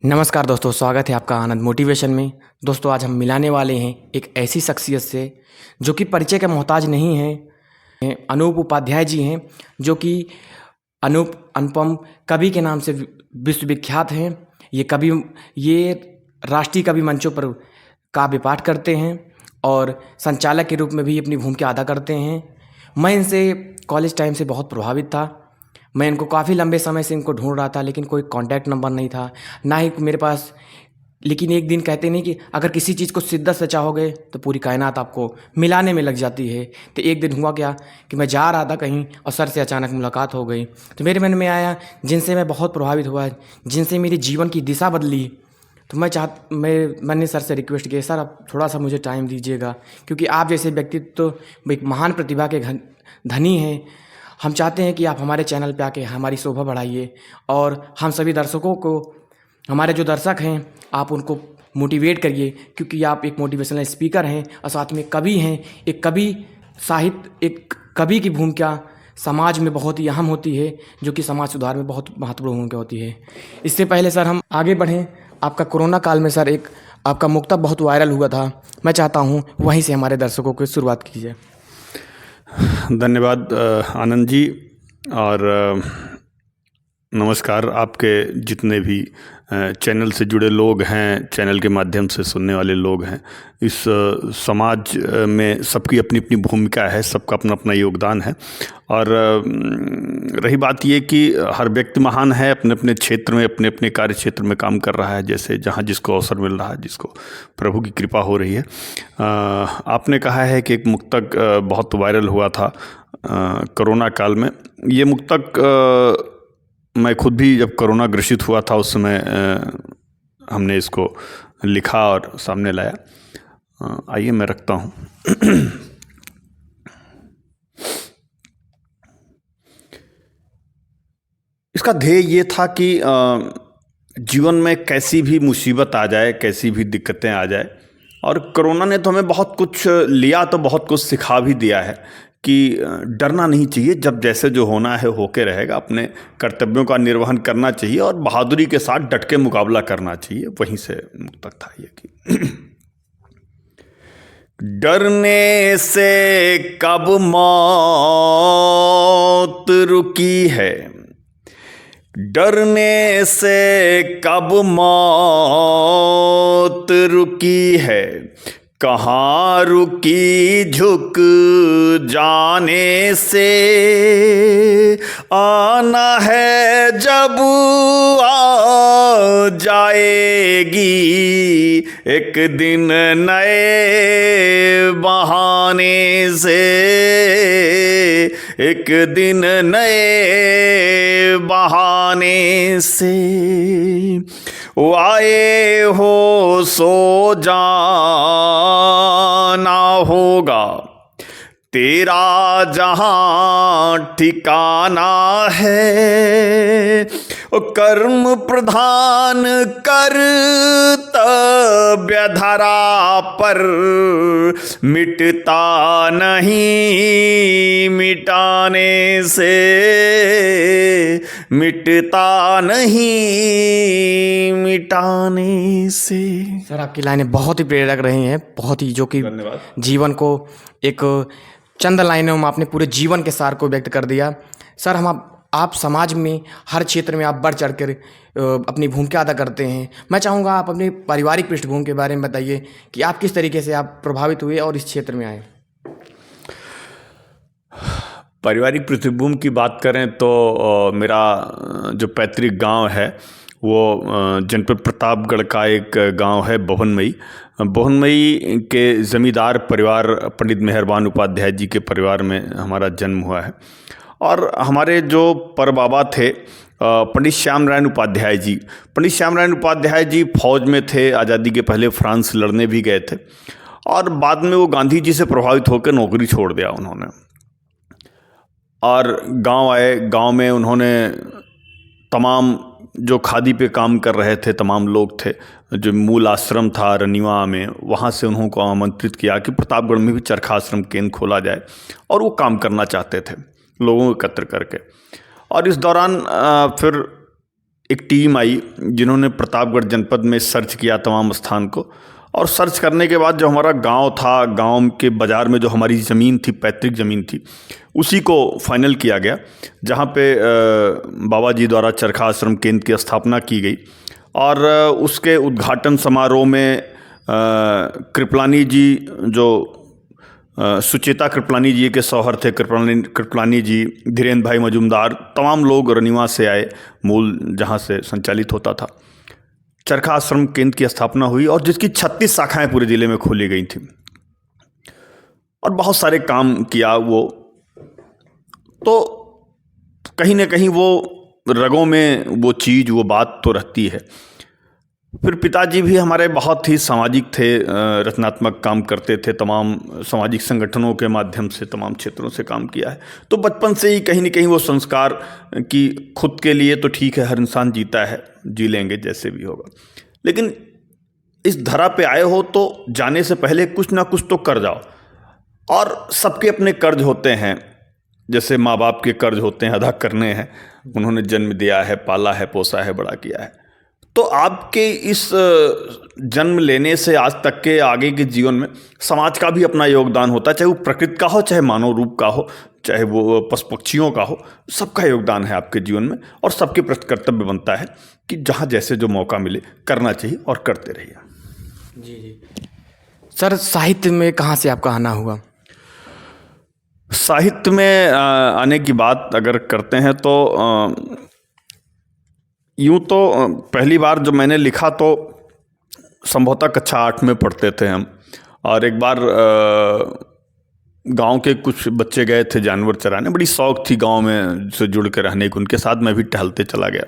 नमस्कार दोस्तों, स्वागत है आपका आनंद मोटिवेशन में। दोस्तों, आज हम मिलाने वाले हैं एक ऐसी शख्सियत से जो कि परिचय का मोहताज नहीं है। अनूप उपाध्याय जी हैं, जो कि अनूप अनुपम कवि के नाम से विश्वविख्यात हैं। ये राष्ट्रीय कवि मंचों पर काव्य पाठ करते हैं और संचालक के रूप में भी अपनी भूमिका अदा करते हैं। मैं इनसे कॉलेज टाइम से बहुत प्रभावित था। मैं इनको काफ़ी लंबे समय से इनको ढूंढ रहा था, लेकिन कोई कांटेक्ट नंबर नहीं था, ना ही मेरे पास। लेकिन एक दिन कहते नहीं कि अगर किसी चीज़ को शिद्दत से चाहोगे तो पूरी कायनात आपको मिलाने में लग जाती है। तो एक दिन हुआ क्या कि मैं जा रहा था कहीं और सर से अचानक मुलाकात हो गई। तो मेरे मन में आया, जिनसे मैं बहुत प्रभावित हुआ, जिनसे मेरे जीवन की दिशा बदली। तो मैंने सर से रिक्वेस्ट किया, सर आप थोड़ा सा मुझे टाइम दीजिएगा, क्योंकि आप जैसे व्यक्तित्व तो एक महान प्रतिभा के धनी हैं। हम चाहते हैं कि आप हमारे चैनल पे आके हमारी शोभा बढ़ाइए और हम सभी दर्शकों को, हमारे जो दर्शक हैं, आप उनको मोटिवेट करिए, क्योंकि आप एक मोटिवेशनल स्पीकर हैं और साथ में कवि हैं। एक कवि की भूमिका समाज में बहुत ही अहम होती है, जो कि समाज सुधार में बहुत महत्वपूर्ण भूमिका होती है। इससे पहले सर हम आगे बढ़ें, आपका कोरोना काल में सर एक आपका मुक्तक बहुत वायरल हुआ था। मैं चाहता हूँ वहीं से हमारे दर्शकों की शुरुआत कीजिए। धन्यवाद आनंद जी, और नमस्कार आपके जितने भी चैनल से जुड़े लोग हैं, चैनल के माध्यम से सुनने वाले लोग हैं। इस समाज में सबकी अपनी अपनी भूमिका है, सबका अपना अपना योगदान है। और रही बात ये कि हर व्यक्ति महान है, अपने अपने क्षेत्र में, अपने अपने कार्य क्षेत्र में काम कर रहा है, जैसे जहाँ जिसको अवसर मिल रहा है, जिसको प्रभु की कृपा हो रही है। आपने कहा है कि एक मुक्तक बहुत वायरल हुआ था कोरोना काल में। ये मुक्तक मैं खुद भी जब कोरोना ग्रसित हुआ था उस समय हमने इसको लिखा और सामने लाया। आइए मैं रखता हूँ। इसका ध्येय ये था कि जीवन में कैसी भी मुसीबत आ जाए, कैसी भी दिक्कतें आ जाए, और कोरोना ने तो हमें बहुत कुछ लिया, तो बहुत कुछ सिखा भी दिया है कि डरना नहीं चाहिए। जब जैसे जो होना है होके रहेगा, अपने कर्तव्यों का निर्वहन करना चाहिए और बहादुरी के साथ डट के मुकाबला करना चाहिए। वहीं से मुक्तक था ये कि डरने से कब मौत रुकी है, डरने से कब मौत रुकी है, कहाँ रुकी झुक जाने से, आना है जब आ जाएगी एक दिन नए बहाने से, एक दिन नए बहाने से। वो आए हो सो जाना होगा, तेरा जहां ठिकाना है। ओ कर्म प्रधान कर्तव्य धरा पर, मिटता नहीं मिटाने से, मिटता नहीं मिटाने से। सर आपकी लाइनें बहुत ही प्रेरक रही हैं, बहुत ही, जो कि जीवन को एक चंद लाइनों में आपने पूरे जीवन के सार को व्यक्त कर दिया। सर आप समाज में हर क्षेत्र में आप बढ़ चढ़ कर अपनी भूमिका अदा करते हैं। मैं चाहूँगा आप अपनी पारिवारिक पृष्ठभूमि के बारे में बताइए कि आप किस तरीके से आप प्रभावित हुए और इस क्षेत्र में आए। पारिवारिक पृष्ठभूमि की बात करें तो मेरा जो पैतृक गांव है वो जनपद प्रतापगढ़ का एक गांव है बोहनमई। बोहनमई के ज़मींदार परिवार पंडित मेहरबान उपाध्याय जी के परिवार में हमारा जन्म हुआ है। और हमारे जो परबाबा थे पंडित श्याम नारायण उपाध्याय जी, पंडित श्याम नारायण उपाध्याय जी फौज में थे। आज़ादी के पहले फ्रांस लड़ने भी गए थे और बाद में वो गांधी जी से प्रभावित होकर नौकरी छोड़ दिया उन्होंने, और गांव आए। गांव में उन्होंने तमाम जो खादी पे काम कर रहे थे तमाम लोग थे, जो मूल आश्रम था रनिवा में, वहाँ से उन्होंने को आमंत्रित किया कि प्रतापगढ़ में भी चरखा आश्रम केंद्र खोला जाए, और वो काम करना चाहते थे लोगों को एकत्र करके। और इस दौरान फिर एक टीम आई जिन्होंने प्रतापगढ़ जनपद में सर्च किया तमाम स्थान को, और सर्च करने के बाद जो हमारा गांव था, गांव के बाज़ार में जो हमारी ज़मीन थी, पैतृक ज़मीन थी, उसी को फाइनल किया गया, जहां पे बाबा जी द्वारा चरखा आश्रम केंद्र की स्थापना की गई। और उसके उद्घाटन समारोह में कृपलानी जी, जो सुचेता कृपलानी जी के शौहर थे, कृपलानी जी, धीरेन्द्र भाई मजूमदार, तमाम लोग रनिवा से आए, मूल जहाँ से संचालित होता था। चरखा आश्रम केंद्र की स्थापना हुई और जिसकी 36 शाखाएं पूरे ज़िले में खोली गई थी, और बहुत सारे काम किया वो। तो कहीं ना कहीं वो रगों में वो चीज़, वो बात तो रहती है। फिर पिताजी भी हमारे बहुत ही सामाजिक थे, रचनात्मक काम करते थे, तमाम सामाजिक संगठनों के माध्यम से तमाम क्षेत्रों से काम किया है। तो बचपन से ही कहीं न कहीं वो संस्कार कि खुद के लिए तो ठीक है, हर इंसान जीता है, जी लेंगे जैसे भी होगा, लेकिन इस धरा पे आए हो तो जाने से पहले कुछ ना कुछ तो कर जाओ। और सबके अपने कर्ज होते हैं, जैसे माँ बाप के कर्ज होते हैं, अदा करने हैं। उन्होंने जन्म दिया है, पाला है, पोसा है, बड़ा किया है। तो आपके इस जन्म लेने से आज तक के आगे के जीवन में समाज का भी अपना योगदान होता है, चाहे वो प्रकृति का हो, चाहे मानव रूप का हो, चाहे वो पशु पक्षियों का हो, सबका योगदान है आपके जीवन में। और सबके प्रति कर्तव्य बनता है कि जहाँ जैसे जो मौका मिले करना चाहिए और करते रहिए। जी जी सर, साहित्य में कहाँ से आपका आना हुआ? साहित्य में आने की बात अगर करते हैं तो यूँ तो पहली बार जब मैंने लिखा तो संभवतः कक्षा 8 में पढ़ते थे हम, और एक बार गांव के कुछ बच्चे गए थे जानवर चराने, बड़ी शौक थी गांव में से जुड़ के रहने की, उनके साथ मैं भी टहलते चला गया।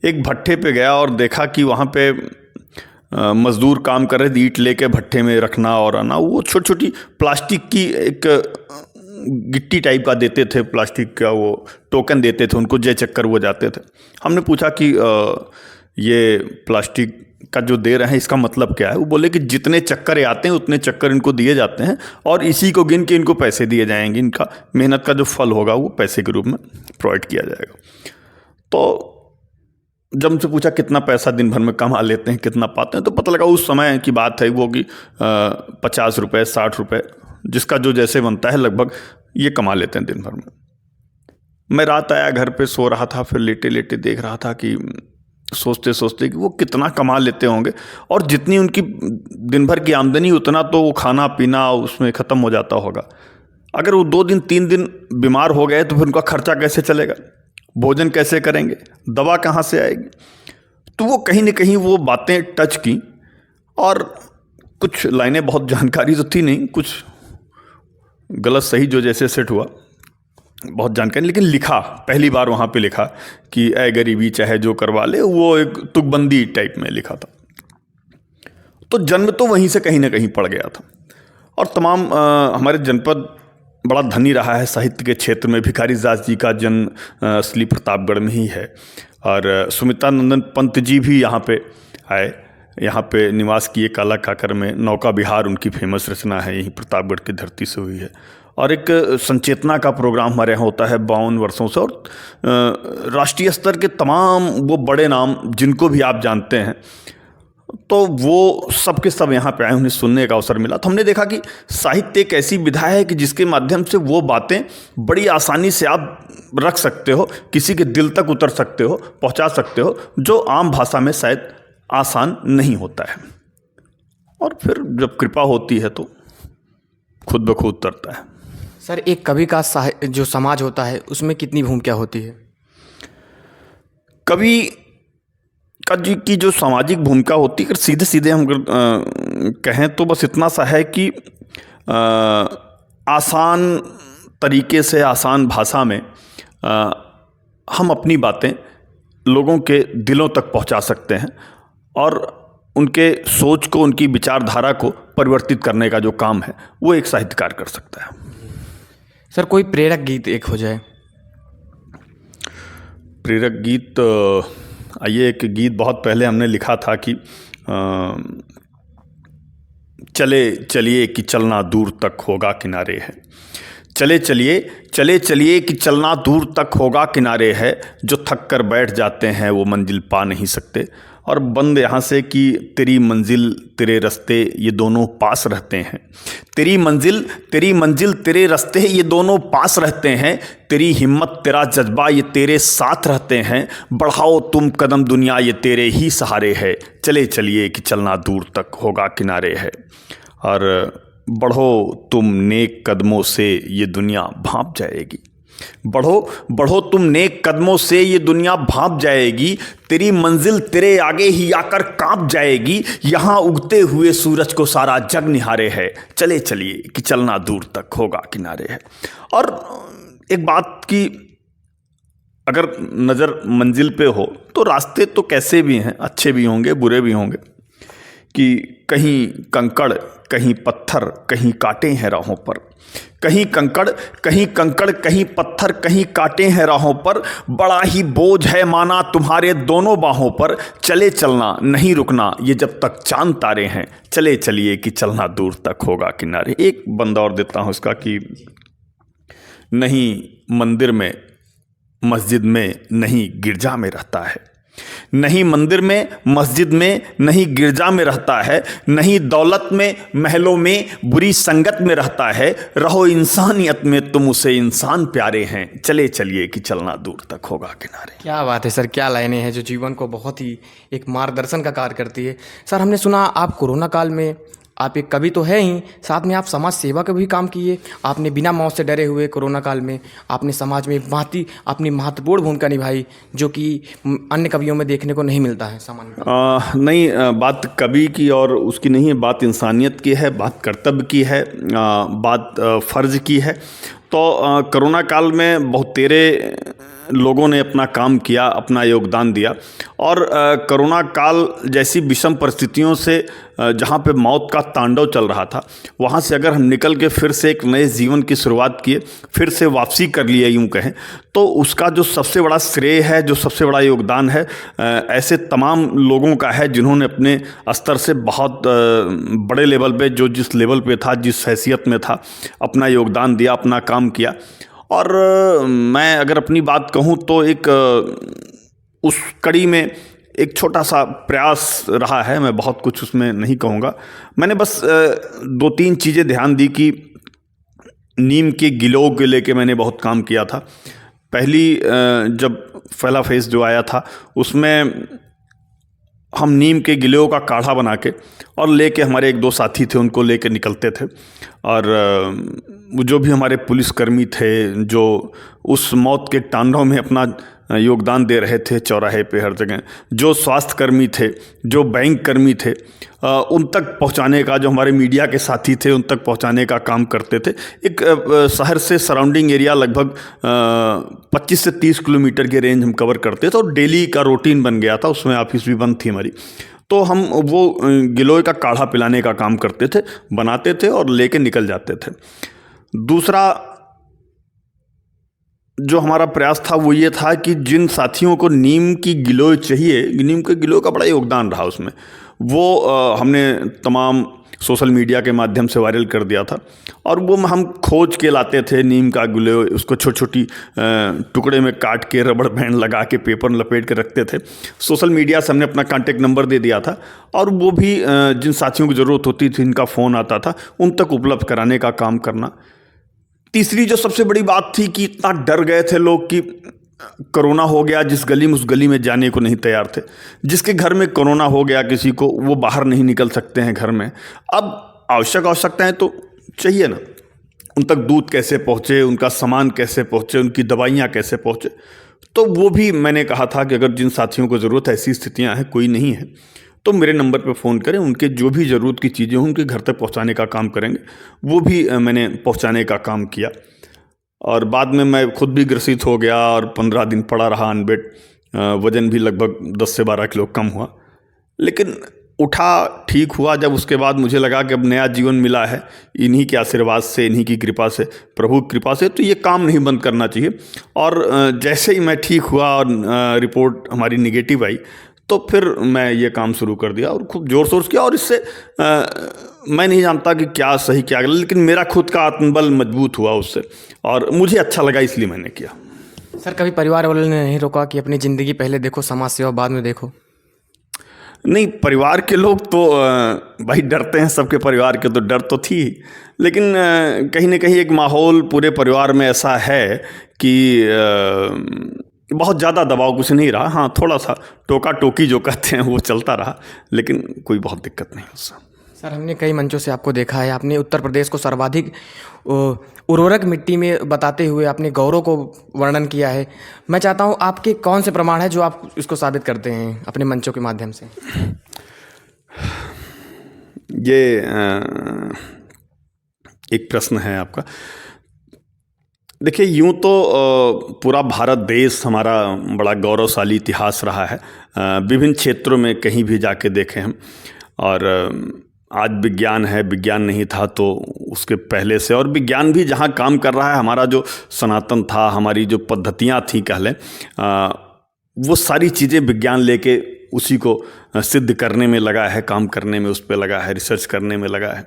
एक भट्ठे पे गया और देखा कि वहाँ पे मजदूर काम कर रहे थे, ईंट लेके भट्ठे में रखना और आना। वो छोटी छोटी प्लास्टिक की एक गिट्टी टाइप का देते थे, प्लास्टिक का वो टोकन देते थे उनको, जय चक्कर वो जाते थे। हमने पूछा कि ये प्लास्टिक का जो दे रहे हैं इसका मतलब क्या है? वो बोले कि जितने चक्कर आते हैं उतने चक्कर इनको दिए जाते हैं, और इसी को गिन के इनको पैसे दिए जाएंगे, इनका मेहनत का जो फल होगा वो पैसे के रूप में प्रोवाइड किया जाएगा। तो जब उनसे पूछा कितना पैसा दिन भर में कमा लेते हैं, कितना पाते हैं, तो पता लगा उस समय की बात है वो कि 50 रुपये, 60 रुपये, जिसका जो जैसे बनता है लगभग ये कमा लेते हैं दिन भर में। मैं रात आया, घर पे सो रहा था, फिर लेटे लेटे देख रहा था कि सोचते सोचते कि वो कितना कमा लेते होंगे, और जितनी उनकी दिन भर की आमदनी उतना तो वो खाना पीना उसमें ख़त्म हो जाता होगा। अगर वो 2 दिन 3 दिन बीमार हो गए तो फिर उनका खर्चा कैसे चलेगा, भोजन कैसे करेंगे, दवा कहाँ से आएगी? तो वो कहीं ना कहीं वो बातें टच की, और कुछ लाइनें, बहुत जानकारी तो थी नहीं, कुछ गलत सही जो जैसे सेट हुआ, बहुत जानकारी, लेकिन लिखा पहली बार वहाँ पे लिखा कि ऐ गरीबी चाहे जो करवा ले, वो एक तुकबंदी टाइप में लिखा था। तो जन्म तो वहीं से कहीं ना कहीं पड़ गया था। और तमाम हमारे जनपद बड़ा धनी रहा है साहित्य के क्षेत्र में। भिखारी दास जी का जन्म असली प्रतापगढ़ में ही है, और सुमित्रा नंदन पंत जी भी यहाँ पे आए, यहाँ पे निवास किए काला काकर में। नौका विहार उनकी फेमस रचना है, यही प्रतापगढ़ की धरती से हुई है। और एक संचेतना का प्रोग्राम हमारे यहाँ होता है 52 वर्षों से, और राष्ट्रीय स्तर के तमाम वो बड़े नाम जिनको भी आप जानते हैं, तो वो सब के सब यहाँ पे आए, उन्हें सुनने का अवसर मिला। तो हमने देखा कि साहित्य एक ऐसी विधा है कि जिसके माध्यम से वो बातें बड़ी आसानी से आप रख सकते हो, किसी के दिल तक उतर सकते हो, पहुँचा सकते हो, जो आम भाषा में शायद आसान नहीं होता है। और फिर जब कृपा होती है तो खुद ब खुद उतरता है। सर, एक कवि का जो समाज होता है उसमें कितनी भूमिका होती है? कवि का जी की जो सामाजिक भूमिका होती है, अगर सीधे सीधे हम कहें तो बस इतना सा है कि आसान तरीके से, आसान भाषा में हम अपनी बातें लोगों के दिलों तक पहुंचा सकते हैं, और उनके सोच को, उनकी विचारधारा को परिवर्तित करने का जो काम है वो एक साहित्यकार कर सकता है। सर, कोई प्रेरक गीत एक हो जाए। प्रेरक गीत, आइए, एक गीत बहुत पहले हमने लिखा था कि चले चलिए कि चलना दूर तक होगा किनारे है। चले चलिए कि चलना दूर तक होगा किनारे है, जो थक कर बैठ जाते हैं वो मंजिल पा नहीं सकते। और बंद यहाँ से कि तेरी मंजिल तेरे रास्ते ये दोनों पास रहते हैं, तेरी मंजिल तेरे रास्ते ये दोनों पास रहते हैं, तेरी हिम्मत तेरा जज्बा ये तेरे साथ रहते हैं, बढ़ाओ तुम कदम दुनिया ये तेरे ही सहारे है, चले चलिए कि चलना दूर तक होगा किनारे है। और बढ़ो तुम नेक कदमों से ये दुनिया भांप जाएगी, बढ़ो तुम नेक कदमों से ये दुनिया भांप जाएगी, तेरी मंजिल तेरे आगे ही आकर कांप जाएगी, यहाँ उगते हुए सूरज को सारा जग निहारे है, चले चलिए कि चलना दूर तक होगा किनारे है। और एक बात की, अगर नज़र मंजिल पे हो तो रास्ते तो कैसे भी हैं, अच्छे भी होंगे बुरे भी होंगे, कि कहीं कंकड़ कहीं पत्थर कहीं कांटे हैं राहों पर, कहीं कंकड़ कहीं पत्थर कहीं कांटे हैं राहों पर, बड़ा ही बोझ है माना तुम्हारे दोनों बाहों पर, चले चलना नहीं रुकना ये जब तक चांद तारे हैं, चले चलिए कि चलना दूर तक होगा किनारे। एक बंदा और देता हूँ इसका कि नहीं मंदिर में मस्जिद में नहीं गिरजा में रहता है, नहीं मंदिर में मस्जिद में नहीं गिरजा में रहता है, नहीं दौलत में महलों में बुरी संगत में रहता है, रहो इंसानियत में तुम उसे इंसान प्यारे हैं, चले चलिए कि चलना दूर तक होगा किनारे। क्या बात है सर, क्या लाइनें हैं जो जीवन को बहुत ही एक मार्गदर्शन का कार्य करती है। सर हमने सुना आप कोरोना काल में आप एक कवि तो है ही, साथ में आप समाज सेवा का भी काम किए। आपने बिना मौत से डरे हुए कोरोना काल में आपने समाज में अपनी महत्वपूर्ण भूमिका निभाई, जो कि अन्य कवियों में देखने को नहीं मिलता है सामान्य। नहीं, बात कवि की और उसकी नहीं है, बात इंसानियत की है, बात कर्तव्य की है, बात फ़र्ज की है। तो कोरोना काल में बहुत तेरे लोगों ने अपना काम किया, अपना योगदान दिया। और कोरोना काल जैसी विषम परिस्थितियों से जहाँ पे मौत का तांडव चल रहा था, वहाँ से अगर हम निकल के फिर से एक नए जीवन की शुरुआत किए, फिर से वापसी कर लिए यूँ कहें, तो उसका जो सबसे बड़ा श्रेय है, जो सबसे बड़ा योगदान है, ऐसे तमाम लोगों का है जिन्होंने अपने स्तर से बहुत बड़े लेवल पे, जो जिस लेवल पे था, जिस हैसियत में था, अपना योगदान दिया, अपना काम किया। और मैं अगर अपनी बात कहूँ तो एक उस कड़ी में एक छोटा सा प्रयास रहा है, मैं बहुत कुछ उसमें नहीं कहूँगा। मैंने बस 2-3 चीज़ें ध्यान दी कि नीम के गिलों के लेके मैंने बहुत काम किया था। पहली जब पहला फेज़ जो आया था उसमें हम नीम के गिलों का काढ़ा बना के और लेके, हमारे 1-2 साथी थे, उनको लेके निकलते थे। और जो भी हमारे पुलिसकर्मी थे जो उस मौत के तांडव में अपना योगदान दे रहे थे, चौराहे पे हर जगह, जो स्वास्थ्य कर्मी थे, जो बैंक कर्मी थे, उन तक पहुंचाने का, जो हमारे मीडिया के साथी थे उन तक पहुंचाने का काम करते थे। एक शहर से सराउंडिंग एरिया लगभग 25 से 30 किलोमीटर के रेंज हम कवर करते थे, और डेली का रूटीन बन गया था, उसमें ऑफिस भी बंद थी हमारी। तो हम वो गिलोय का काढ़ा पिलाने का काम करते थे, बनाते थे और लेके निकल जाते थे। दूसरा जो हमारा प्रयास था वो ये था कि जिन साथियों को नीम की गिलोय चाहिए, नीम के गिलोय का बड़ा योगदान रहा उसमें, वो हमने तमाम सोशल मीडिया के माध्यम से वायरल कर दिया था। और वो हम खोज के लाते थे नीम का गिलोय, उसको छोटी छोटी टुकड़े में काट के रबड़ बैंड लगा के पेपर लपेट के रखते थे। सोशल मीडिया से हमने अपना कॉन्टेक्ट नंबर दे दिया था, और वो भी जिन साथियों की ज़रूरत होती थी, इनका फ़ोन आता था, उन तक उपलब्ध कराने का काम करना। तीसरी जो सबसे बड़ी बात थी कि इतना डर गए थे लोग कि कोरोना हो गया, जिस गली में, उस गली में जाने को नहीं तैयार थे। जिसके घर में कोरोना हो गया किसी को, वो बाहर नहीं निकल सकते हैं घर में। अब आवश्यकताएं तो चाहिए ना, उन तक दूध कैसे पहुँचे, उनका सामान कैसे पहुँचे, उनकी दवाइयाँ कैसे पहुँचे। तो वो भी मैंने कहा था कि अगर जिन साथियों को ज़रूरत है, ऐसी स्थितियाँ हैं, कोई नहीं है, तो मेरे नंबर पे फ़ोन करें, उनके जो भी ज़रूरत की चीज़ें हों उनके घर तक पहुंचाने का काम करेंगे। वो भी मैंने पहुंचाने का काम किया। और बाद में मैं खुद भी ग्रसित हो गया और 15 दिन पड़ा रहा अनबेड। वज़न भी लगभग 10 से 12 किलो कम हुआ, लेकिन उठा, ठीक हुआ। जब उसके बाद मुझे लगा कि अब नया जीवन मिला है इन्हीं के आशीर्वाद से, इन्हीं की कृपा से, प्रभु की कृपा से, तो ये काम नहीं बंद करना चाहिए। और जैसे ही मैं ठीक हुआ और रिपोर्ट हमारी निगेटिव आई, तो फिर मैं ये काम शुरू कर दिया और खूब ज़ोर शोर से किया। और इससे मैं नहीं जानता कि क्या सही क्या गलत, लेकिन मेरा खुद का आत्मबल मजबूत हुआ उससे, और मुझे अच्छा लगा इसलिए मैंने किया। सर कभी परिवार वालों ने नहीं रोका कि अपनी ज़िंदगी पहले देखो, समाज सेवा बाद में देखो? नहीं, परिवार के लोग तो भाई डरते हैं, सबके परिवार के तो डर तो थी, लेकिन कहीं ना कहीं एक माहौल पूरे परिवार में ऐसा है कि बहुत ज़्यादा दबाव कुछ नहीं रहा। हाँ, थोड़ा सा टोका टोकी जो कहते हैं वो चलता रहा, लेकिन कोई बहुत दिक्कत नहीं उससे। सर हमने कई मंचों से आपको देखा है, आपने उत्तर प्रदेश को सर्वाधिक उर्वरक मिट्टी में बताते हुए आपने गौरव को वर्णन किया है। मैं चाहता हूं आपके कौन से प्रमाण है जो आप इसको साबित करते हैं अपने मंचों के माध्यम से? ये एक प्रश्न है आपका। देखिए, यूं तो पूरा भारत देश हमारा बड़ा गौरवशाली इतिहास रहा है, विभिन्न क्षेत्रों में कहीं भी जाके देखें हम। और आज विज्ञान है, विज्ञान नहीं था तो उसके पहले से, और विज्ञान भी जहाँ काम कर रहा है, हमारा जो सनातन था, हमारी जो पद्धतियाँ थी कह लें, वो सारी चीज़ें विज्ञान लेके उसी को सिद्ध करने में लगा है, काम करने में उस पर लगा है, रिसर्च करने में लगा है।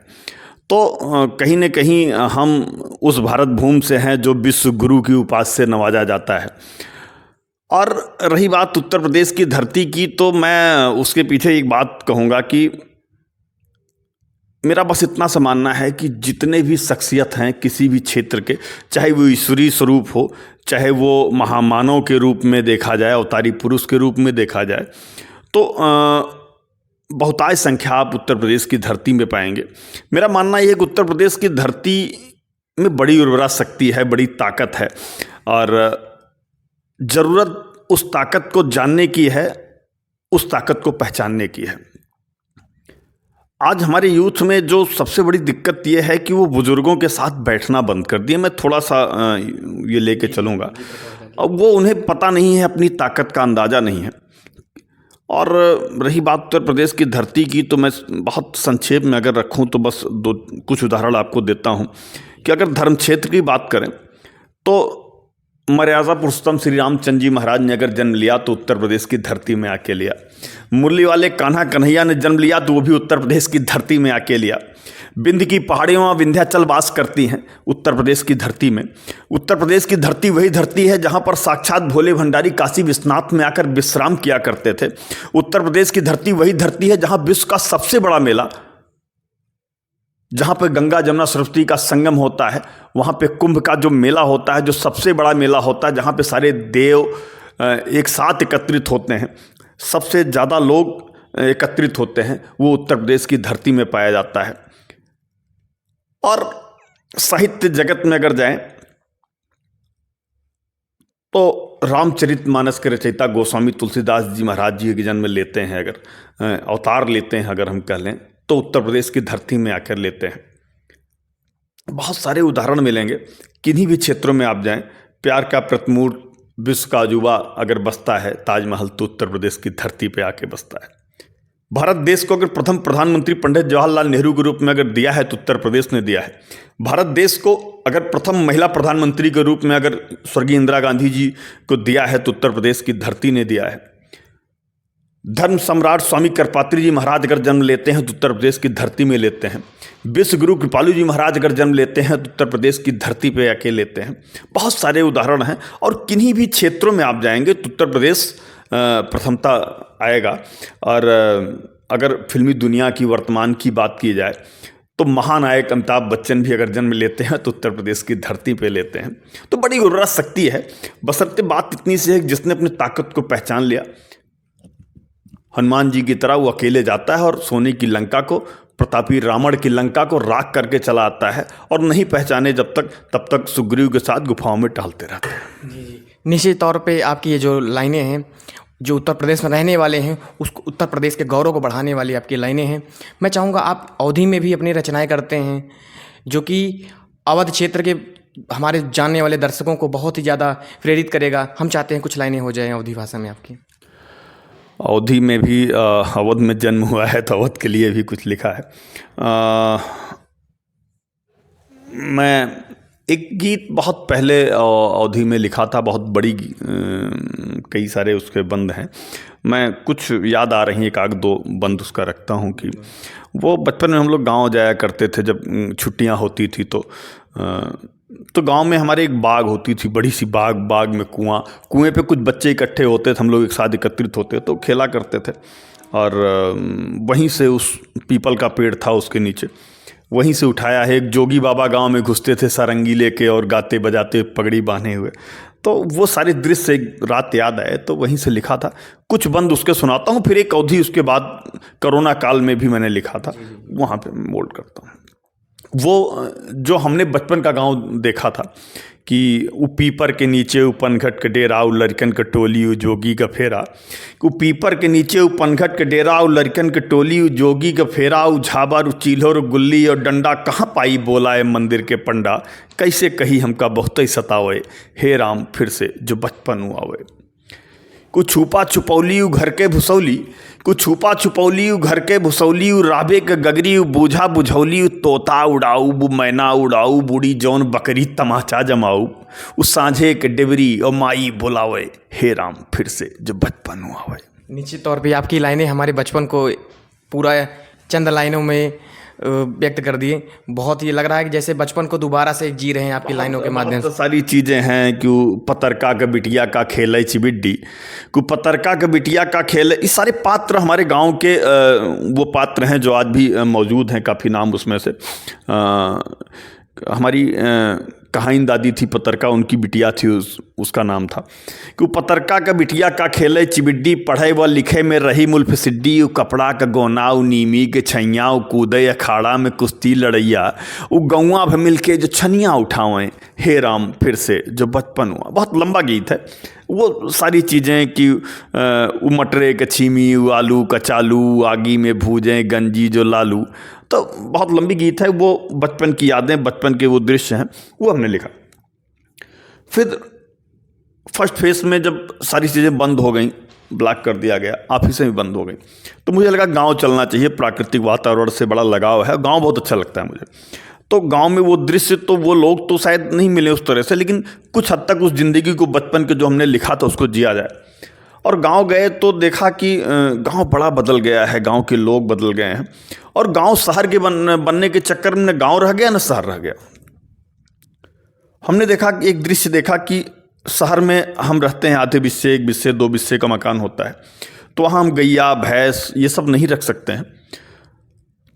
तो कहीं न कहीं हम उस भारत भूमि से हैं जो विश्व गुरु की उपाधि से नवाजा जाता है। और रही बात उत्तर प्रदेश की धरती की, तो मैं उसके पीछे एक बात कहूँगा कि मेरा बस इतना सा मानना है कि जितने भी शख्सियत हैं किसी भी क्षेत्र के, चाहे वो ईश्वरीय स्वरूप हो, चाहे वो महामानव के रूप में देखा जाए, अवतारी पुरुष के रूप में देखा जाए, तो बहुतायत संख्या आप उत्तर प्रदेश की धरती में पाएंगे। मेरा मानना यह है कि उत्तर प्रदेश की धरती में बड़ी उर्वरा शक्ति है, बड़ी ताकत है, और ज़रूरत उस ताकत को जानने की है, उस ताकत को पहचानने की है। आज हमारे यूथ में जो सबसे बड़ी दिक्कत ये है कि वो बुज़ुर्गों के साथ बैठना बंद कर दिए। मैं थोड़ा सा ये लेके चलूँगा। अब वो उन्हें पता नहीं है, अपनी ताकत का अंदाज़ा नहीं है। और रही बात उत्तर प्रदेश की धरती की, तो मैं बहुत संक्षेप में अगर रखूं तो बस कुछ उदाहरण आपको देता हूं कि अगर धर्म क्षेत्र की बात करें तो मर्यादा पुरुषोत्तम श्री रामचंद्र जी महाराज ने अगर जन्म लिया तो उत्तर प्रदेश की धरती में आके लिया। मुरली वाले कान्हा कन्हैया ने जन्म लिया तो वो भी उत्तर प्रदेश की धरती में आके लिया। विंध्य की पहाड़ियों विंध्याचल वास करती हैं उत्तर प्रदेश की धरती में। उत्तर प्रदेश की धरती वही धरती है जहां पर साक्षात भोले भंडारी काशी विश्वनाथ में आकर विश्राम किया करते थे। उत्तर प्रदेश की धरती वही धरती है जहां विश्व का सबसे बड़ा मेला, जहां पर गंगा जमुना सरस्वती का संगम होता है, वहां पे कुंभ का जो मेला होता है, जो सबसे बड़ा मेला होता है, जहां पे सारे देव एक साथ एकत्रित होते हैं, सबसे ज़्यादा लोग एकत्रित होते हैं, वो उत्तर प्रदेश की धरती में पाया जाता है। और साहित्य जगत में अगर जाएं तो रामचरितमानस के रचयिता गोस्वामी तुलसीदास जी महाराज जी के जन्म लेते हैं, अगर अवतार लेते हैं अगर हम कह लें, तो उत्तर प्रदेश की धरती में आकर लेते हैं। बहुत सारे उदाहरण मिलेंगे, किन्हीं भी क्षेत्रों में आप जाएं। प्यार का प्रतिमूर्त, विश्व का अजूबा अगर बसता है ताजमहल, तो उत्तर प्रदेश की धरती पे आके बसता है। भारत देश को अगर प्रथम प्रधानमंत्री पंडित जवाहरलाल नेहरू के रूप में अगर दिया है तो उत्तर प्रदेश ने दिया है। भारत देश को अगर प्रथम महिला प्रधानमंत्री के रूप में अगर स्वर्गीय इंदिरा गांधी जी को दिया है तो उत्तर प्रदेश की धरती ने दिया है। धर्म सम्राट स्वामी करपात्री जी महाराज अगर जन्म लेते हैं तो उत्तर प्रदेश की धरती में लेते हैं। विश्व गुरु कृपालु जी महाराज अगर जन्म लेते हैं तो उत्तर प्रदेश की धरती पे आके लेते हैं। बहुत सारे उदाहरण हैं, और किन्हीं भी क्षेत्रों में आप जाएंगे तो उत्तर प्रदेश प्रथमता आएगा। और अगर फिल्मी दुनिया की वर्तमान की बात की जाए तो महानायक अमिताभ बच्चन भी अगर जन्म लेते हैं तो उत्तर प्रदेश की धरती पे लेते हैं। तो बड़ी उर्वरा शक्ति है, बशर्ते बात इतनी सी है कि जिसने अपनी ताकत को पहचान लिया, हनुमान जी की तरह वो अकेले जाता है और सोने की लंका को, प्रतापी रावण की लंका को राख करके चला आता है, और नहीं पहचाने तब तक सुग्रीव के साथ गुफाओं में टहलते रहते हैं। जी, निश्चित तौर पे आपकी ये जो लाइनें हैं, जो उत्तर प्रदेश में रहने वाले हैं, उसको उत्तर प्रदेश के गौरव को बढ़ाने वाली आपकी लाइनें हैं। मैं चाहूँगा, आप अवधी में भी अपनी रचनाएं करते हैं, जो कि अवध क्षेत्र के हमारे जानने वाले दर्शकों को बहुत ही ज़्यादा प्रेरित करेगा। हम चाहते हैं कुछ लाइनें हो जाएं अवधी भाषा में आपकी। अवधी में भी अवध में जन्म हुआ है तो अवध के लिए भी कुछ लिखा है। मैं एक गीत बहुत पहले अवधी में लिखा था, बहुत बड़ी कई सारे उसके बंद हैं, मैं कुछ याद आ रही हैं, एक आध दो बंद उसका रखता हूँ कि वो बचपन में हम लोग गांव जाया करते थे जब छुट्टियां होती थी तो गांव में हमारे एक बाग होती थी, बड़ी सी बाग में कुएं पे कुछ बच्चे इकट्ठे होते थे, हम लोग एक साथ एकत्रित होते तो खेला करते थे। और वहीं से उस पीपल का पेड़ था उसके नीचे, वहीं से उठाया है। एक जोगी बाबा गांव में घुसते थे सारंगी लेके और गाते बजाते पगड़ी बांधे हुए, तो वो सारे दृश्य एक रात याद आए तो वहीं से लिखा था। कुछ बंद उसके सुनाता हूँ, फिर एक अवधि उसके बाद कोरोना काल में भी मैंने लिखा था, वहाँ पे मोल्ड करता हूँ। वो जो हमने बचपन का गांव देखा था कि उ पीपर के नीचे उ पनघट के डेरा उ लड़कन के टोली उ जोगी का फेरा, उ पीपर के नीचे उ पनघट के डेरा उ लड़कन के टोली उ जोगी का फेरा, उ झाबर उ चील्होर गुल्ली और डंडा कहाँ पाई बोलाए मंदिर के पंडा, कैसे कही हमका बहुत ही सतावे, हे राम फिर से जो बचपन हुआ आवे। कुछ छुपा छुपौली उ घर के भुसौली, कुछ छुपा छुपौली उ घर के भुसौली, उ राबे के गगरी उ बूझा बुझौली, उ तोता उड़ाऊ बु मैना उड़ाऊ, बूढ़ी जौन बकरी तमाचा जमाऊ, उ सांझे के डेबरी और माई बुलावे, हे राम फिर से जो बचपन हुआ आवे। निश्चित तौर पे आपकी लाइनें हमारे बचपन को पूरा चंद लाइनों में व्यक्त कर दिए। बहुत ही लग रहा है कि जैसे बचपन को दोबारा से जी रहे हैं आपकी लाइनों के माध्यम से। सारी चीज़ें हैं कि पतरका के बिटिया का खेल चिबिड्डी, को पतरका के बिटिया का खेल, ये सारे पात्र हमारे गांव के वो पात्र हैं जो आज भी मौजूद हैं। काफ़ी नाम उसमें से हमारी कहाइन दादी थी पतरका, उनकी बिटिया थी, उसका नाम था कि पतरका का बिटिया का खेले चिबिड्डी, पढ़े व लिखे में रही मुल्फ सिड्डी, उ कपड़ा का गोना उ नीमी के छैया, उ कूदे अखाड़ा में कुश्ती लड़ैया, उ गौवा भ मिल के जो छनिया उठावें, हे राम फिर से जो बचपन हुआ। बहुत लंबा गीत है वो सारी चीज़ें कि उ मटरे के छीमी, उ आलू कचालू, आगी में भूजें गंजी जो लालू, तो बहुत लंबी गीत है। वो बचपन की यादें, बचपन के वो दृश्य हैं, वो हमने लिखा। फिर फर्स्ट फेज में जब सारी चीज़ें बंद हो गई, ब्लॉक कर दिया गया, ऑफिसें भी बंद हो गई, तो मुझे लगा गांव चलना चाहिए। प्राकृतिक वातावरण से बड़ा लगाव है, गांव बहुत अच्छा लगता है मुझे। तो गांव में वो दृश्य, तो वो लोग तो शायद नहीं मिले उस तरह से, लेकिन कुछ हद तक उस ज़िंदगी को बचपन के जो हमने लिखा था उसको जिया जाए। और गांव गए तो देखा कि गांव बड़ा बदल गया है, गांव के लोग बदल गए हैं, और गांव शहर के बनने के चक्कर में न गांव रह गया न शहर रह गया। हमने देखा कि एक दृश्य देखा कि शहर में हम रहते हैं, आधे बिस्से, एक बिस्से, दो बिस्से का मकान होता है, तो वहाँ हम गैया भैंस ये सब नहीं रख सकते हैं,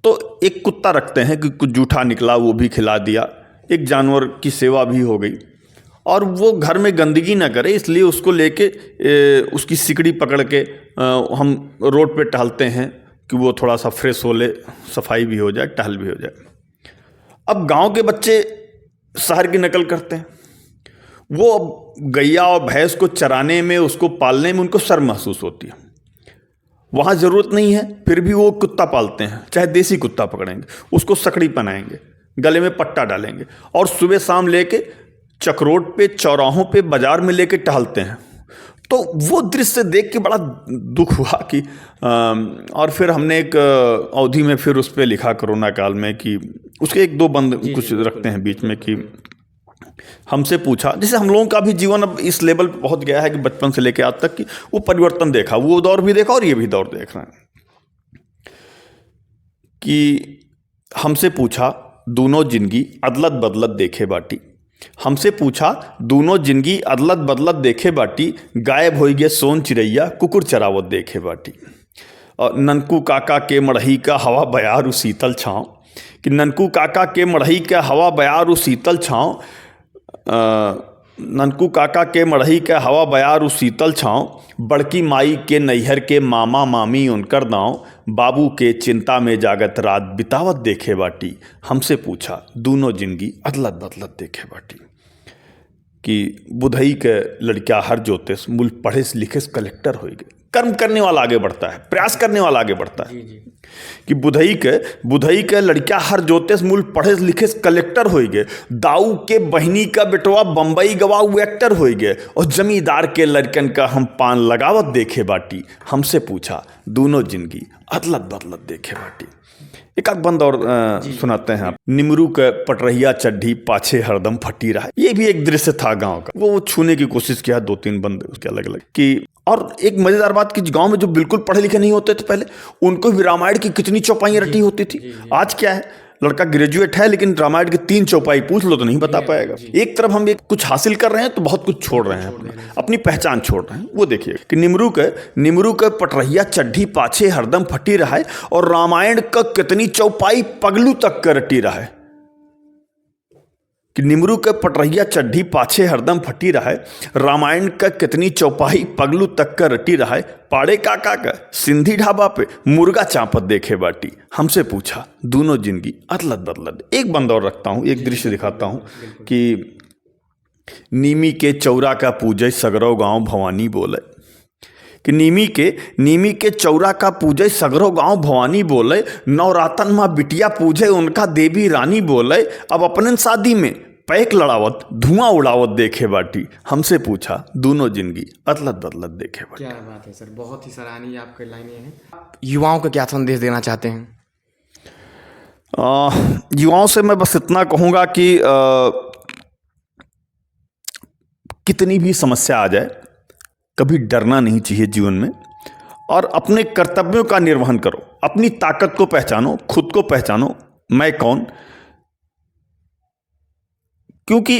तो एक कुत्ता रखते हैं कि कुछ जूठा निकला वो भी खिला दिया, एक जानवर की सेवा भी हो गई। और वो घर में गंदगी ना करे इसलिए उसको लेके उसकी सिकड़ी पकड़ के हम रोड पे टहलते हैं कि वो थोड़ा सा फ्रेश हो ले, सफाई भी हो जाए, टहल भी हो जाए। अब गांव के बच्चे शहर की नकल करते हैं, वो गैया और भैंस को चराने में, उसको पालने में उनको शर्म महसूस होती है। वहाँ ज़रूरत नहीं है फिर भी वो कुत्ता पालते हैं, चाहे देसी कुत्ता पकड़ेंगे, उसको सकड़ी पहनाएंगे, गले में पट्टा डालेंगे और सुबह शाम लेके चकरोट पे, चौराहों पे, बाजार में लेके टहलते हैं। तो वो दृश्य देख के बड़ा दुख हुआ कि और फिर हमने एक अवधि में फिर उस पर लिखा कोरोना काल में कि उसके एक दो बंद कुछ रखते हैं बीच में कि हमसे पूछा, जैसे हम लोगों का भी जीवन अब इस लेवल पे पहुंच गया है कि बचपन से लेकर आज तक कि वो परिवर्तन देखा, वो दौर भी देखा और ये भी दौर देख रहे हैं कि हमसे पूछा दोनों जिंदगी अदलत बदलत देखे बाटी, हमसे पूछा दोनों जिंदगी अदलत बदलत देखे बाटी, गायब हो गए सोन चिड़ैया कुकुर चरावत देखे बाटी। और ननकू काका के मड़ही का हवा बयारू शीतल छाँव, कि ननकू काका के मड़ही का हवा बयारू शीतल छाँव, ननकू काका के मड़ही का हवा बयारू शीतल छाँव, बड़की माई के नैहर के मामा मामी उनकर दाँव, बाबू के चिंता में जागत रात बितावत देखे बाटी, हमसे पूछा दोनों जिंदगी अदलत बदलत देखे बाटी। कि बुधई के लड़किया हर जोते मूल पढ़े लिखे कलेक्टर हो गए, कर्म करने वाला आगे बढ़ता है, प्रयास करने वाला आगे बढ़ता है। कि बुधई के लड़किया हर जोते मूल पढ़े लिखे कलेक्टर हो गए, दाऊ के बहनी का बेटवा बम्बई गवा एक्टर हो गए, और जमींदार के लड़कन का हम पान लगावत देखे बाटी, हमसे पूछा दोनों जिंदगी अदलत बदलत देखे बाटी। एक आध बंद और सुनाते हैं आप। निमरू के पटरहिया चड्ढी पाछे हरदम फटी रहा। ये भी एक दृश्य था गांव का, वो छूने की कोशिश किया, 2-3 बंद उसके अलग अलग कि। और एक मजेदार बात कि गांव में जो बिल्कुल पढ़े लिखे नहीं होते थे पहले, उनको भी रामायण की कितनी चौपाइयां रटी होती थी। आज क्या है, लड़का ग्रेजुएट है लेकिन रामायण की 3 चौपाई पूछ लो तो नहीं बता पाएगा। एक तरफ हम एक कुछ हासिल कर रहे हैं तो बहुत कुछ छोड़ रहे हैं, अपनी पहचान छोड़ रहे हैं। वो देखिए कि निमरू के पटरहिया चड्ढी पाछे हरदम फटी रहा है और रामायण का कितनी चौपाई पगलू तक कर रटी रहा है। कि निमरू के पटरहिया चड्ढी पाछे हरदम फटी रहा है, रामायण का कितनी चौपाई पगलू तक कर रटी रहा है। पाड़े काका का सिंधी ढाबा पे मुर्गा चापत देखे बाटी, हमसे पूछा दोनों जिंदगी अदलत बदलत। एक बंद और रखता हूं, एक दृश्य दिखाता हूं कि नीमी के चौरा का पूजय सगरव गांव भवानी बोले। कि नीमी के चौरा का पूजे सगरो गांव भवानी बोले। नवरातन माँ बिटिया पूजे उनका देवी रानी बोले। अब अपने शादी में पैक लड़ावत धुआं उड़ावत देखे बाटी, हमसे पूछा दोनों जिंदगी अदलत बदलत देखे बाटी। क्या बात है सर, बहुत ही सराहनीय आपकी लाइनें हैं। युवाओं को क्या संदेश देना चाहते हैं? युवाओं से मैं बस इतना कहूँगा कि कितनी भी समस्या आ जाए कभी डरना नहीं चाहिए जीवन में, और अपने कर्तव्यों का निर्वहन करो। अपनी ताकत को पहचानो, खुद को पहचानो, मैं कौन। क्योंकि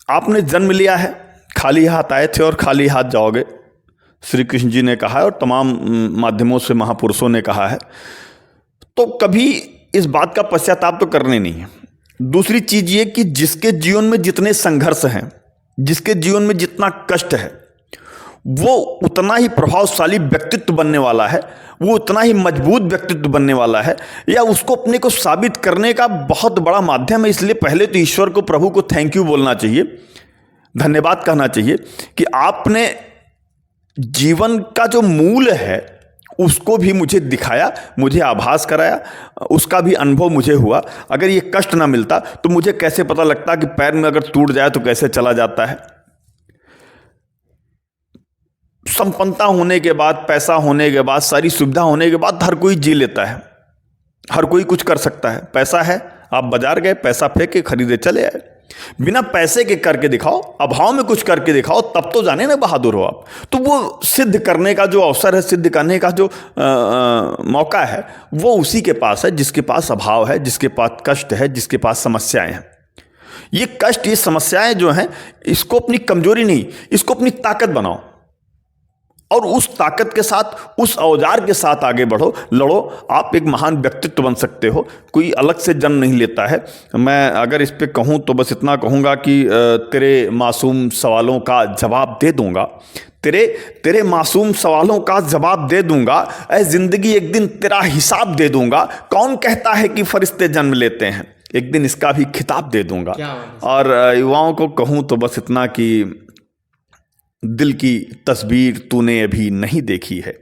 आपने जन्म लिया है, खाली हाथ आए थे और खाली हाथ जाओगे, श्री कृष्ण जी ने कहा है और तमाम माध्यमों से महापुरुषों ने कहा है। तो कभी इस बात का पश्चाताप तो करने नहीं है। दूसरी चीज ये कि जिसके जीवन में जितने संघर्ष हैं, जिसके जीवन में जितना कष्ट है, वो उतना ही प्रभावशाली व्यक्तित्व बनने वाला है, वो उतना ही मजबूत व्यक्तित्व बनने वाला है, या उसको अपने को साबित करने का बहुत बड़ा माध्यम है। इसलिए पहले तो ईश्वर को, प्रभु को थैंक यू बोलना चाहिए, धन्यवाद कहना चाहिए कि आपने जीवन का जो मूल है उसको भी मुझे दिखाया, मुझे आभास कराया, उसका भी अनुभव मुझे हुआ। अगर ये कष्ट ना मिलता तो मुझे कैसे पता लगता कि पैर में अगर टूट जाए तो कैसे चला जाता है। संपन्नता होने के बाद, पैसा होने के बाद, सारी सुविधा होने के बाद हर कोई जी लेता है, हर कोई कुछ कर सकता है। पैसा है, आप बाजार गए, पैसा फेंक के खरीदे चले आए। बिना पैसे के करके दिखाओ, अभाव में कुछ करके दिखाओ, तब तो जाने ना बहादुर हो आप। तो वो सिद्ध करने का जो अवसर है, सिद्ध करने का जो मौका है, वो उसी के पास है जिसके पास अभाव है, जिसके पास कष्ट है, जिसके पास समस्याएं हैं। ये कष्ट, ये समस्याएं जो हैं, इसको अपनी कमजोरी नहीं, इसको अपनी ताकत बनाओ और उस ताकत के साथ, उस औजार के साथ आगे बढ़ो, लड़ो। आप एक महान व्यक्तित्व बन सकते हो। कोई अलग से जन्म नहीं लेता है। मैं अगर इस पे कहूँ तो बस इतना कहूँगा कि तेरे मासूम सवालों का जवाब दे दूंगा, तेरे मासूम सवालों का जवाब दे दूंगा। ऐ जिंदगी एक दिन तेरा हिसाब दे दूंगा। कौन कहता है कि फरिश्ते जन्म लेते हैं, एक दिन इसका भी खिताब दे दूंगा। और युवाओं को कहूँ तो बस इतना कि दिल की तस्वीर तूने अभी नहीं देखी है,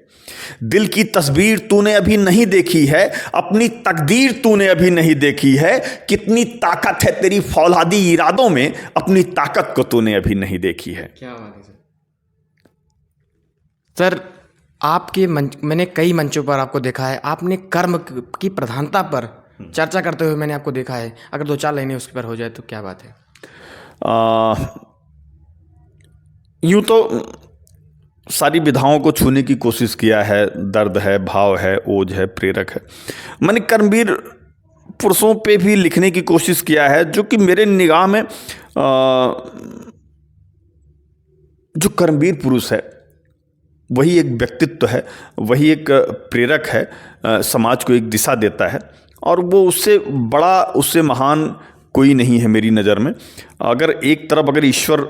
दिल की तस्वीर तूने अभी नहीं देखी है, अपनी तकदीर तूने अभी नहीं देखी है। कितनी ताकत है तेरी फौलादी इरादों में, अपनी ताकत को तूने अभी नहीं देखी है। क्या बात है सर। आपके मैंने कई मंचों पर आपको देखा है, आपने कर्म की प्रधानता पर चर्चा करते हुए मैंने आपको देखा है। अगर 2-4 लाइनें उस पर हो जाए तो क्या बात है? यूँ तो सारी विधाओं को छूने की कोशिश किया है। दर्द है, भाव है, ओज है, प्रेरक है। मैंने कर्मवीर पुरुषों पे भी लिखने की कोशिश किया है, जो कि मेरे निगाह में जो कर्मवीर पुरुष है वही एक व्यक्तित्व है, वही एक प्रेरक है, समाज को एक दिशा देता है। और वो उससे बड़ा, उससे महान कोई नहीं है मेरी नज़र में। अगर एक तरफ अगर ईश्वर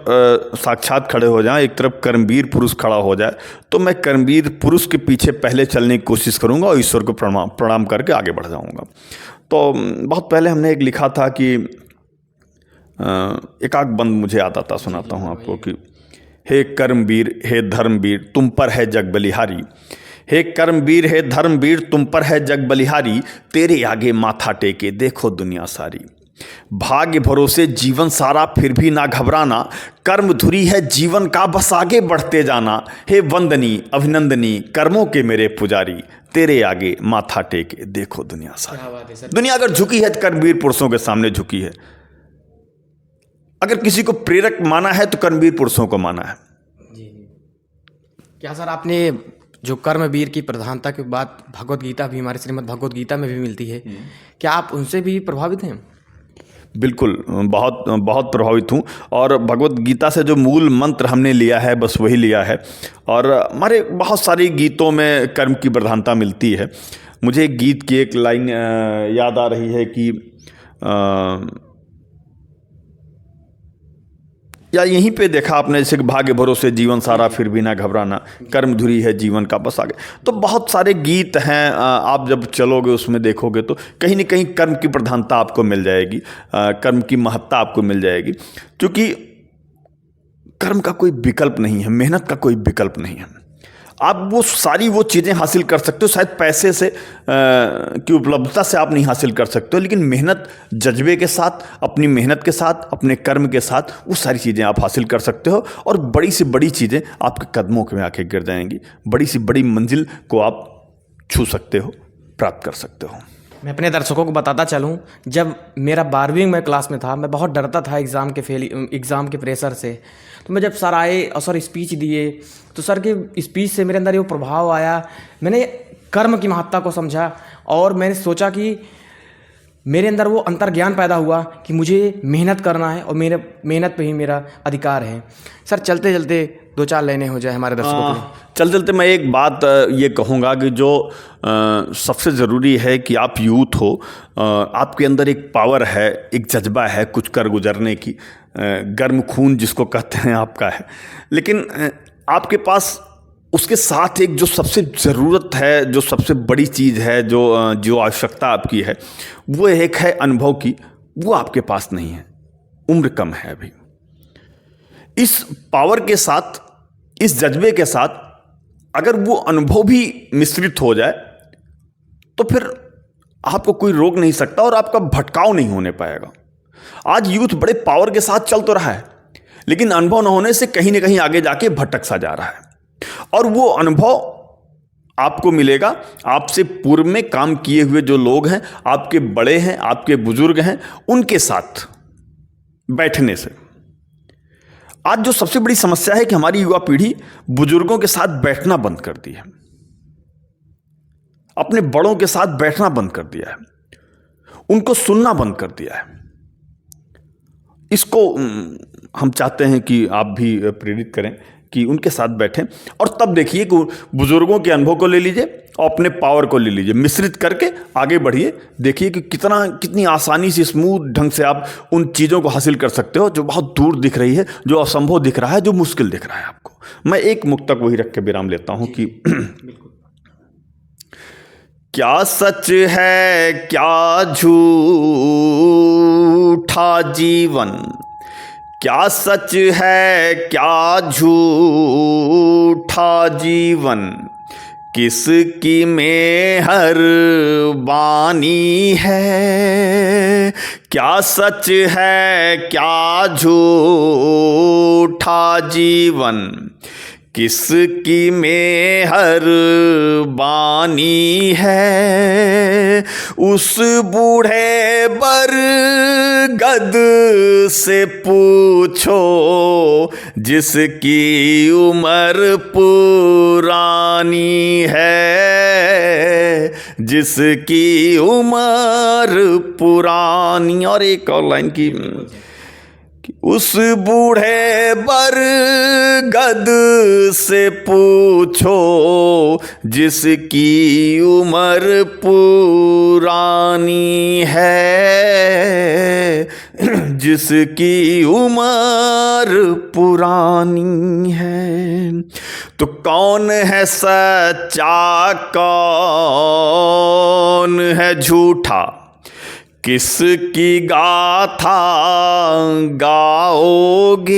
साक्षात खड़े हो जाए, एक तरफ कर्मवीर पुरुष खड़ा हो जाए, तो मैं कर्मवीर पुरुष के पीछे पहले चलने की कोशिश करूंगा और ईश्वर को प्रणाम करके आगे बढ़ जाऊंगा। तो बहुत पहले हमने एक लिखा था कि एक आध बंद मुझे आता था, सुनाता हूँ आपको कि हे कर्मवीर, हे धर्मवीर, तुम पर है जग बलिहारी। हे कर्मवीर, हे धर्मवीर, तुम पर है जग बलिहारी। तेरे आगे माथा टेके देखो दुनिया सारी। भाग्य भरोसे जीवन सारा फिर भी ना घबराना, कर्म धुरी है जीवन का बस आगे बढ़ते जाना। हे वंदनी अभिनंदनी कर्मों के मेरे पुजारी, तेरे आगे माथा टेके देखो दुनिया क्या सारी। बात है सर। दुनिया अगर झुकी है तो कर्मवीर पुरुषों के सामने झुकी है। अगर किसी को प्रेरक माना है तो कर्मवीर पुरुषों को माना है। जी जी। क्या सर आपने जो कर्मवीर की प्रधानता की बात भगवत गीता भी, हमारे श्रीमद् भगवत गीता में भी मिलती है, क्या आप उनसे भी प्रभावित हैं? बिल्कुल, बहुत बहुत प्रभावित हूँ। और भगवत गीता से जो मूल मंत्र हमने लिया है बस वही लिया है। और हमारे बहुत सारे गीतों में कर्म की प्रधानता मिलती है। मुझे एक गीत की एक लाइन याद आ रही है कि या यहीं पे देखा आपने जैसे कि भाग्य भरोसे जीवन सारा फिर भी ना घबराना, कर्म धुरी है जीवन का बस आगे। तो बहुत सारे गीत हैं, आप जब चलोगे उसमें देखोगे तो कहीं ना कहीं कर्म की प्रधानता आपको मिल जाएगी, कर्म की महत्ता आपको मिल जाएगी। क्योंकि कर्म का कोई विकल्प नहीं है, मेहनत का कोई विकल्प नहीं है। आप वो सारी वो चीज़ें हासिल कर सकते हो, शायद पैसे से की उपलब्धता से आप नहीं हासिल कर सकते हो, लेकिन मेहनत जज्बे के साथ, अपनी मेहनत के साथ, अपने कर्म के साथ वो सारी चीज़ें आप हासिल कर सकते हो। और बड़ी से बड़ी चीज़ें आपके कदमों में आके गिर जाएंगी। बड़ी से बड़ी मंजिल को आप छू सकते हो, प्राप्त कर सकते हो। मैं अपने दर्शकों को बताता चलूं, जब मेरा 12वीं में क्लास में था, मैं बहुत डरता था एग्ज़ाम के प्रेशर से। तो मैं जब सर आए और सर स्पीच दिए, तो सर के स्पीच से मेरे अंदर ये प्रभाव आया। मैंने कर्म की महत्ता को समझा और मैंने सोचा कि मेरे अंदर वो अंतर्ज्ञान पैदा हुआ कि मुझे मेहनत करना है और मेरे मेहनत पे ही मेरा अधिकार है। सर चलते चलते 2-4 लाइनें हो जाए हमारे दर्शकों के लिए। चलते चलते मैं एक बात ये कहूँगा कि जो सबसे ज़रूरी है कि आप यूथ हो, आपके अंदर एक पावर है, एक जज्बा है कुछ कर गुजरने की, गर्म खून जिसको कहते हैं आपका है। लेकिन आपके पास उसके साथ एक जो सबसे ज़रूरत है, जो सबसे बड़ी चीज़ है, जो आवश्यकता आपकी है, वो एक है अनुभव की। वो आपके पास नहीं है, उम्र कम है अभी। इस पावर के साथ, इस जज्बे के साथ अगर वो अनुभव भी मिश्रित हो जाए तो फिर आपको कोई रोक नहीं सकता और आपका भटकाव नहीं होने पाएगा। आज यूथ बड़े पावर के साथ चल तो रहा है, लेकिन अनुभव न होने से कहीं ना कहीं आगे जाके भटक सा जा रहा है। और वो अनुभव आपको मिलेगा आपसे पूर्व में काम किए हुए जो लोग हैं, आपके बड़े हैं, आपके बुजुर्ग हैं, उनके साथ बैठने से। आज जो सबसे बड़ी समस्या है कि हमारी युवा पीढ़ी बुजुर्गों के साथ बैठना बंद कर दी है, अपने बड़ों के साथ बैठना बंद कर दिया है, उनको सुनना बंद कर दिया है। इसको हम चाहते हैं कि आप भी प्रेरित करें कि उनके साथ बैठें और तब देखिए कि बुजुर्गों के अनुभव को ले लीजिए और अपने पावर को ले लीजिए, मिश्रित करके आगे बढ़िए। देखिए कि कितनी आसानी से, स्मूथ ढंग से आप उन चीज़ों को हासिल कर सकते हो जो बहुत दूर दिख रही है, जो असंभव दिख रहा है, जो मुश्किल दिख रहा है आपको। मैं एक मुक्तक वही रख के विराम लेता हूँ कि क्या सच है क्या झूठा जीवन, क्या सच है क्या झूठा जीवन, किसकी मेहरबानी है। क्या सच है क्या झूठा जीवन, किसकी मेहरबानी है। उस बूढ़े बरगद से पूछो जिसकी उम्र पुरानी है, जिसकी उम्र पुरानी। और एक और लाइन की, उस बूढ़े बरगद से पूछो जिसकी उम्र पुरानी है, जिसकी उम्र पुरानी है। तो कौन है सच्चा कौन है झूठा, किसकी गाथा गाओगे,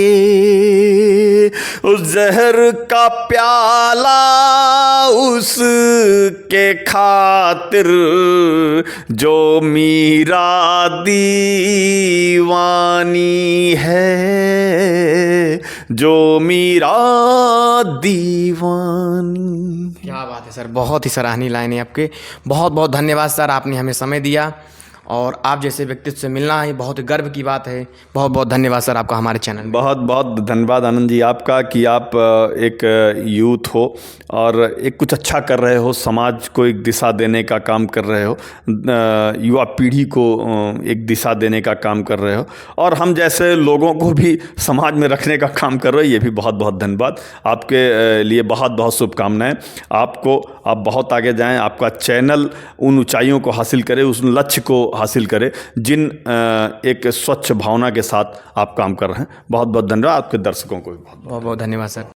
उस जहर का प्याला उसके खातिर जो मीरा दीवानी है, जो मीरा दीवानी। क्या बात है सर, बहुत ही सराहनीय लाइन है आपके। बहुत बहुत धन्यवाद सर, आपने हमें समय दिया और आप जैसे व्यक्तित्व से मिलना ही बहुत गर्व की बात है। बहुत बहुत धन्यवाद सर आपका हमारे चैनल में। बहुत बहुत धन्यवाद आनंद जी आपका कि आप एक यूथ हो और एक कुछ अच्छा कर रहे हो, समाज को एक दिशा देने का काम कर रहे हो, युवा पीढ़ी को एक दिशा देने का काम कर रहे हो और हम जैसे लोगों को भी समाज में रखने का काम कर रहे हो। ये भी बहुत बहुत धन्यवाद आपके लिए। बहुत बहुत शुभकामनाएं आपको। आप बहुत आगे जाएं, आपका चैनल उन ऊंचाइयों को हासिल करे, उस लक्ष्य को हासिल करे जिन एक स्वच्छ भावना के साथ आप काम कर रहे हैं। बहुत बहुत धन्यवाद। आपके दर्शकों को भी बहुत बहुत बहुत धन्यवाद सर।